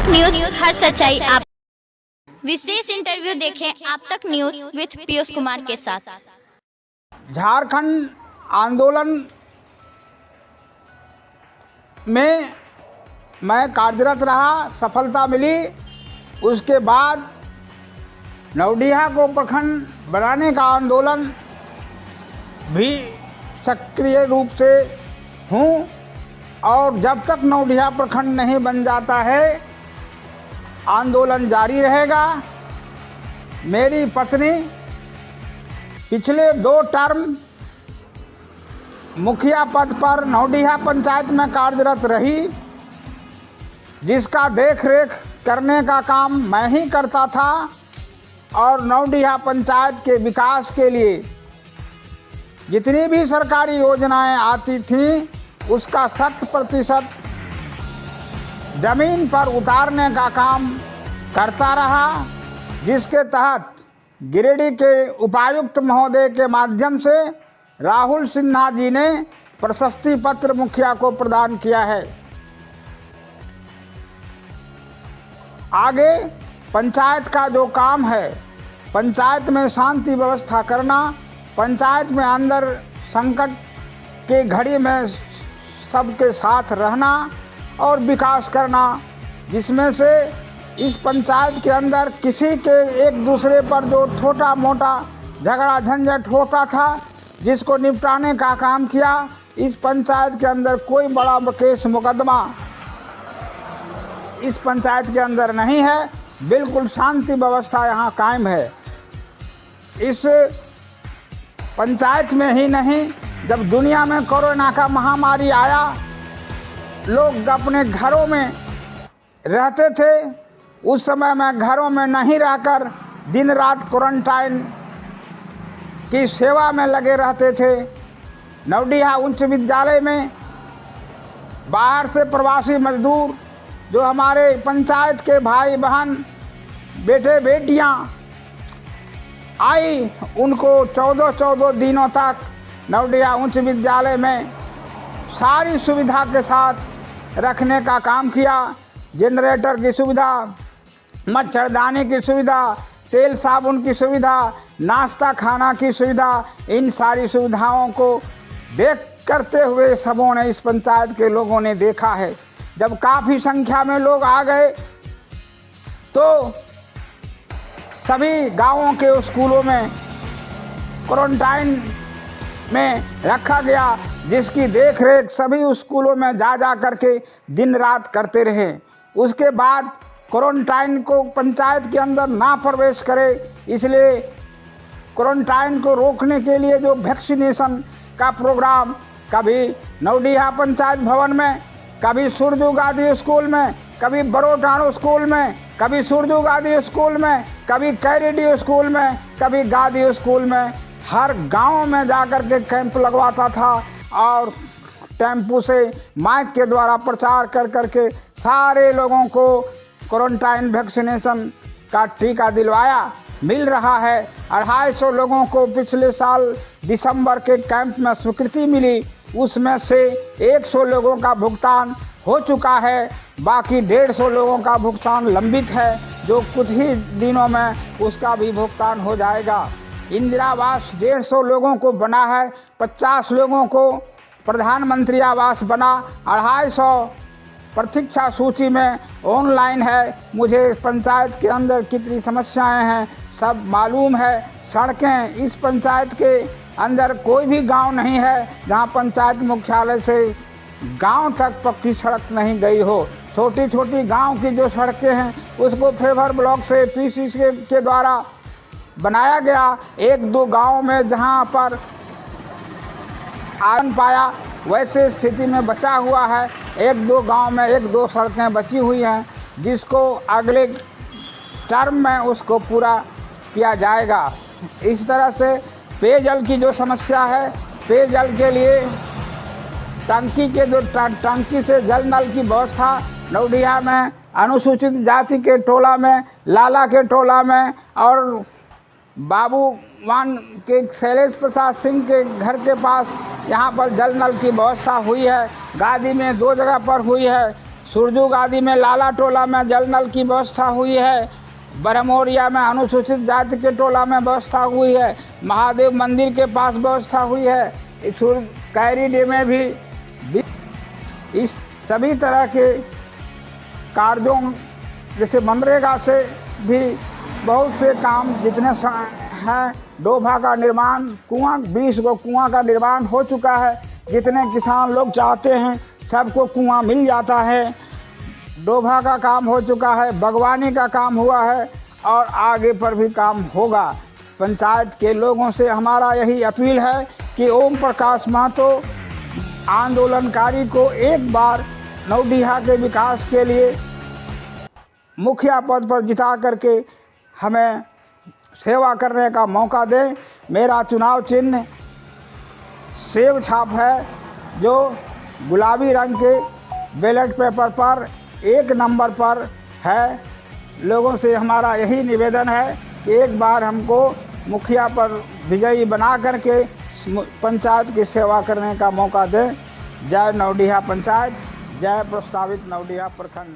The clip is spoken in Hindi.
तक न्यूज, हर सच्चाई आप। विशेष इंटरव्यू देखें आप तक न्यूज विद पीयूष कुमार के साथ। झारखंड आंदोलन में मैं कार्यरत रहा, सफलता मिली। उसके बाद नवडीहा को प्रखंड बनाने का आंदोलन भी सक्रिय रूप से हूँ और जब तक नवडीहा प्रखंड नहीं बन जाता है आंदोलन जारी रहेगा। मेरी पत्नी पिछले 2 टर्म मुखिया पद पर नवडीहा पंचायत में कार्यरत रही, जिसका देख रेख करने का काम मैं ही करता था और नवडीहा पंचायत के विकास के लिए जितनी भी सरकारी योजनाएं आती थीं उसका 100% जमीन पर उतारने का काम करता रहा, जिसके तहत गिरिडीह के उपायुक्त महोदय के माध्यम से राहुल सिन्हा जी ने प्रशस्ति पत्र मुखिया को प्रदान किया है। आगे पंचायत का जो काम है, पंचायत में शांति व्यवस्था करना, पंचायत में अंदर संकट के घड़ी में सबके साथ रहना और विकास करना, जिसमें से इस पंचायत के अंदर किसी के एक दूसरे पर जो छोटा मोटा झगड़ा झंझट होता था जिसको निपटाने का काम किया। इस पंचायत के अंदर कोई बड़ा केस मुकदमा इस पंचायत के अंदर नहीं है, बिल्कुल शांति व्यवस्था यहाँ कायम है। इस पंचायत में ही नहीं, जब दुनिया में कोरोना का महामारी आया, लोग अपने घरों में रहते थे, उस समय में घरों में नहीं रहकर दिन रात क्वारंटाइन की सेवा में लगे रहते थे। नवडीहा उच्च विद्यालय में बाहर से प्रवासी मजदूर जो हमारे पंचायत के भाई बहन बेटे बेटियां आई, उनको 14 दिनों तक नवडीहा उच्च विद्यालय में सारी सुविधा के साथ रखने का काम किया। जनरेटर की सुविधा, मच्छरदानी की सुविधा, तेल साबुन की सुविधा, नाश्ता खाना की सुविधा, इन सारी सुविधाओं को देख करते हुए सबों ने, इस पंचायत के लोगों ने देखा है। जब काफ़ी संख्या में लोग आ गए तो सभी गांवों के स्कूलों में क्वारंटाइन में रखा गया, जिसकी देखरेख सभी स्कूलों में जा करके दिन रात करते रहे। उसके बाद क्वारंटाइन को पंचायत के अंदर ना प्रवेश करे, इसलिए क्वारंटाइन को रोकने के लिए जो वैक्सीनेशन का प्रोग्राम कभी नवडीहा पंचायत भवन में, कभी सूरजू गांधी स्कूल में, कभी बरोटाणो स्कूल में, कभी सूरजू गांधी स्कूल में, कभी कैरेडी स्कूल में, कभी गांधी स्कूल में, हर गांव में जाकर के कैंप लगवाता था और टेम्पू से माइक के द्वारा प्रचार कर करके सारे लोगों को क्वारंटाइन वैक्सीनेशन का टीका दिलवाया। मिल रहा है। 250 लोगों को पिछले साल दिसंबर के कैंप में स्वीकृति मिली, उसमें से 100 लोगों का भुगतान हो चुका है, बाकी 150 लोगों का भुगतान लंबित है, जो कुछ ही दिनों में उसका भी भुगतान हो जाएगा। इंदिरा आवास 150 लोगों को बना है, 50 लोगों को प्रधानमंत्री आवास बना, 250 प्रतीक्षा सूची में ऑनलाइन है। मुझे पंचायत के अंदर कितनी समस्याएं हैं सब मालूम है। सड़कें, इस पंचायत के अंदर कोई भी गांव नहीं है जहां पंचायत मुख्यालय से गांव तक पक्की सड़क नहीं गई हो। छोटी छोटी गांव की जो सड़कें हैं उसको फेवर ब्लॉक से पीसी के द्वारा बनाया गया। 1-2 गांव में जहां पर आयन पाया वैसे स्थिति में बचा हुआ है। 1-2 गांव में 1-2 सड़कें बची हुई हैं, जिसको अगले टर्म में उसको पूरा किया जाएगा। इस तरह से पेयजल की जो समस्या है, पेयजल के लिए टंकी से जल नल की व्यवस्था नवडीहा में अनुसूचित जाति के टोला में, लाला के टोला में और बाबूवान के शैलेश प्रसाद सिंह के घर के पास यहाँ पर जल नल की व्यवस्था हुई है। गादी में 2 जगह पर हुई है। सुरजुग आदि में लाला टोला में जल नल की व्यवस्था हुई है। ब्रह्मोरिया में अनुसूचित जाति के टोला में व्यवस्था हुई है। महादेव मंदिर के पास व्यवस्था हुई है। कैरीडे में भी इस सभी तरह के कार्यों जैसे मनरेगा से भी बहुत से काम जितने हैं, डोभा का निर्माण, कुआं 20 गो कुआं का निर्माण हो चुका है। जितने किसान लोग चाहते हैं सबको कुआं मिल जाता है। डोभा का काम हो चुका है, बागवानी का काम हुआ है और आगे पर भी काम होगा। पंचायत के लोगों से हमारा यही अपील है कि ओम प्रकाश महतो आंदोलनकारी को एक बार नवडीहा के विकास के लिए मुखिया पद पर जिता करके हमें सेवा करने का मौका दें। मेरा चुनाव चिन्ह सेब छाप है, जो गुलाबी रंग के बैलेट पेपर पर 1 नंबर पर है। लोगों से हमारा यही निवेदन है कि एक बार हमको मुखिया पर विजयी बना करके पंचायत की सेवा करने का मौका दें। जय नवडीहा पंचायत, जय प्रस्तावित नवडीहा प्रखंड।